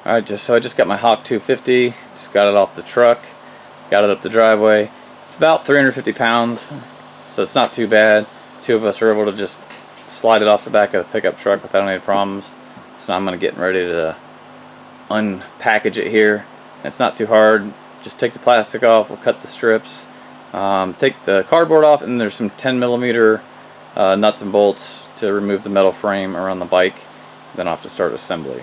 Alright, so I just got my Hawk 250, just got it off the truck, got it up the driveway. It's about 350 pounds, so it's not too bad. Two of us are able to just slide it off the back of the pickup truck without any problems. So now I'm going to get ready to unpackage it here. It's not too hard. Just take the plastic off, we'll cut the strips, take the cardboard off, and there's some 10mm nuts and bolts to remove the metal frame around the bike. Then I'll have to start assembly.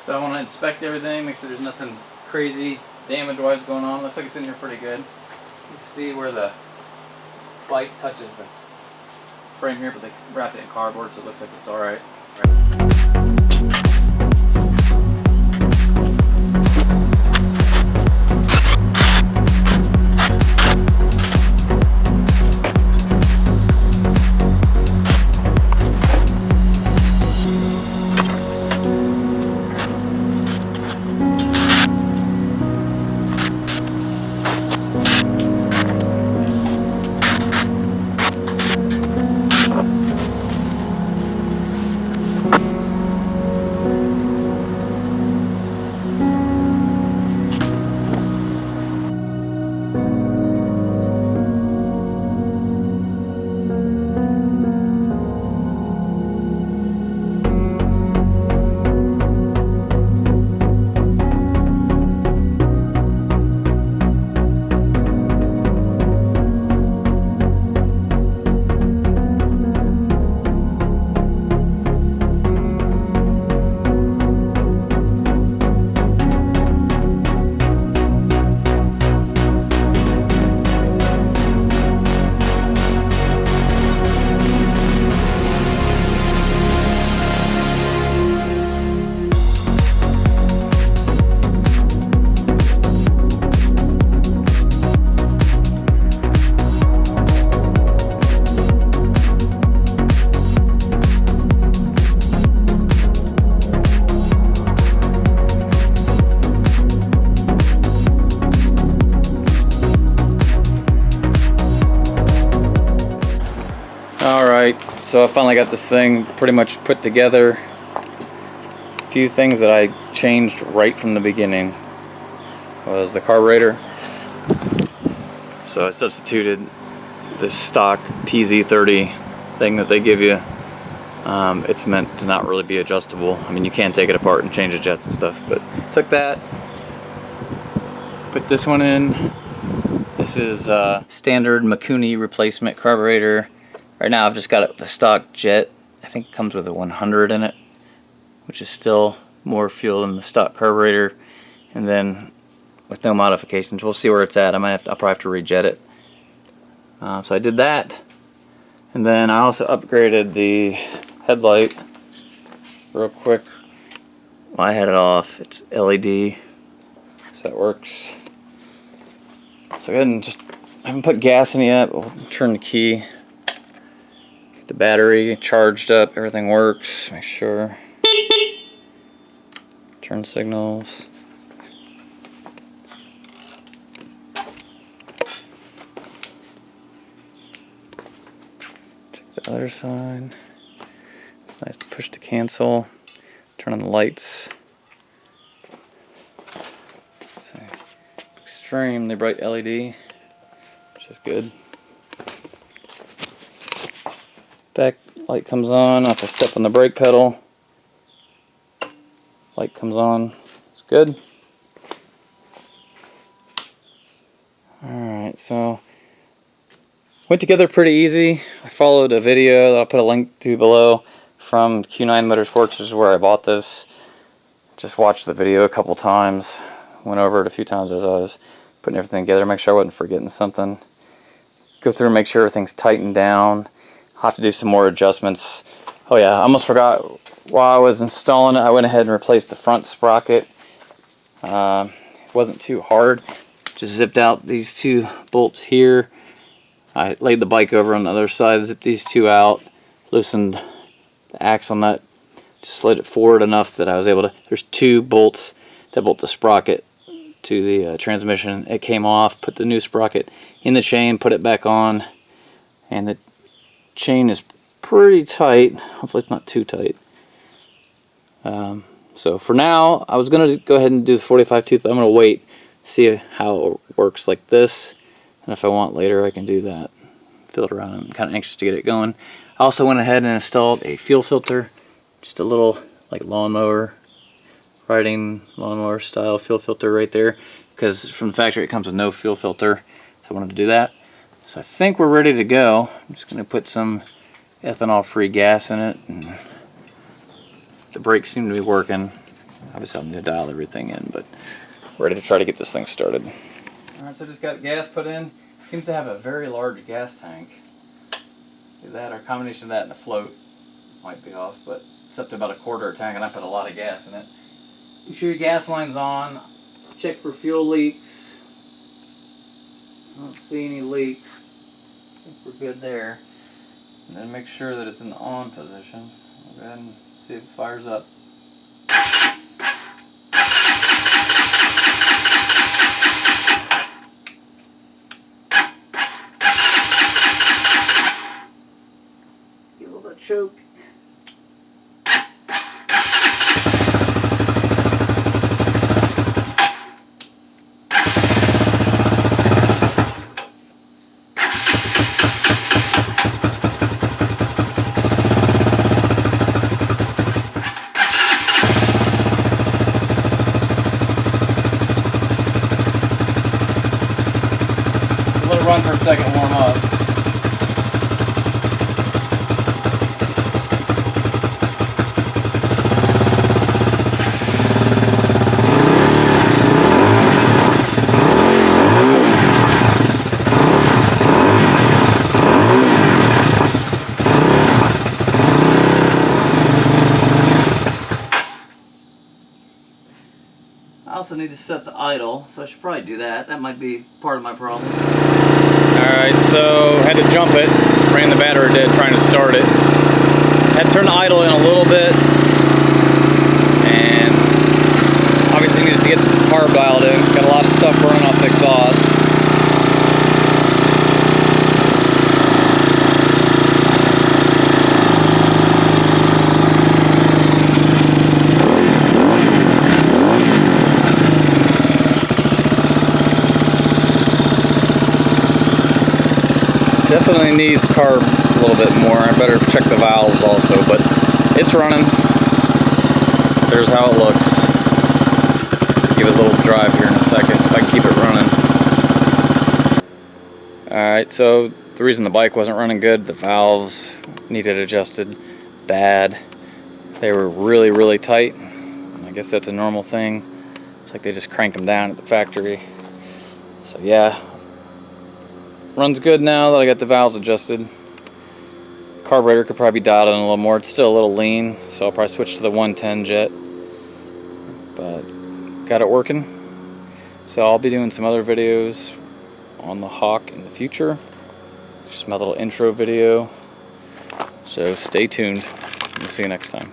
So I want to inspect everything, make sure there's nothing crazy damage-wise going on. Looks like it's in here pretty good. You see where the bike touches the frame here, but they wrapped it in cardboard, so it looks like it's alright. Alright, so I finally got this thing pretty much put together. A few things that I changed right from the beginning was the carburetor. So I substituted this stock PZ30 thing that they give you. It's meant to not really be adjustable. I mean, you can take it apart and change the jets and stuff, but took that, put this one in. This is standard Mikuni replacement carburetor. Right now I've just got the stock jet. I think it comes with a 100 in it, which is still more fuel than the stock carburetor. And then with no modifications, we'll see where it's at. I'll probably have to rejet it. So I did that, and then I also upgraded the headlight real quick. Well, I had it off. It's LED, so that works. So go ahead and just, I haven't put gas in it yet, but we'll turn the key. Get the battery charged up, everything works. Make sure. Turn signals. Check the other side. It's nice to push to cancel. Turn on the lights. Extremely bright LED, which is good. Back light comes on. I have to step on the brake pedal. Light comes on. It's good. Alright, so went together pretty easy. I followed a video that I'll put a link to below from Q9 Motorsports, which is where I bought this. Just watched the video a couple times. Went over it a few times as I was putting everything together, make sure I wasn't forgetting something. Go through and make sure everything's tightened down. I'll have to do some more adjustments. Oh yeah, I almost forgot, while I was installing it, I went ahead and replaced the front sprocket. It wasn't too hard. Just zipped out these two bolts here. I laid the bike over on the other side, zipped these two out, loosened the axle nut, just slid it forward enough that I was able to, there's two bolts that bolt the sprocket to the transmission. It came off, put the new sprocket in the chain, put it back on, and the chain is pretty tight. Hopefully it's not too tight. So for now, I was going to go ahead and do the 45 tooth, but I'm going to wait, see how it works like this, and if I want later I can do that. Feel it around. I'm kind of anxious to get it going. I also went ahead and installed a fuel filter, just a little like lawnmower, riding lawnmower style fuel filter right there, because from the factory it comes with no fuel filter, so I wanted to do that. So I think we're ready to go. I'm just going to put some ethanol free gas in it, and the brakes seem to be working. Obviously I'll need to dial everything in, but we're ready to try to get this thing started. Alright, so I just got gas put in. It seems to have a very large gas tank. Either that or a combination of that and a float. Might be off, but it's up to about a quarter of a tank, and I put a lot of gas in it. Make sure your gas line's on. Check for fuel leaks. I don't see any leaks. I think we're good there. And then make sure that it's in the on position. I'll go ahead and see if it fires up. Get a little bit of choke. Run for a second, warm up. I also need to set the idle, so I should probably do that. That might be part of my problem. Alright, so had to jump it, ran the battery dead trying to start it. Had to turn the idle in a little bit, and obviously needed to get the carb dialed in. Got a lot of stuff running off the exhaust. Definitely needs carb a little bit more. I better check the valves also, but it's running. There's how it looks. Give it a little drive here in a second if I can keep it running. Alright, so the reason the bike wasn't running good, the valves needed adjusted bad. They were really, really tight. I guess that's a normal thing. It's like they just crank them down at the factory. So yeah. Runs good now that I got the valves adjusted. Carburetor could probably be dialed in a little more. It's still a little lean, so I'll probably switch to the 110 jet. But got it working. So I'll be doing some other videos on the Hawk in the future. Just my little intro video. So stay tuned. We'll see you next time.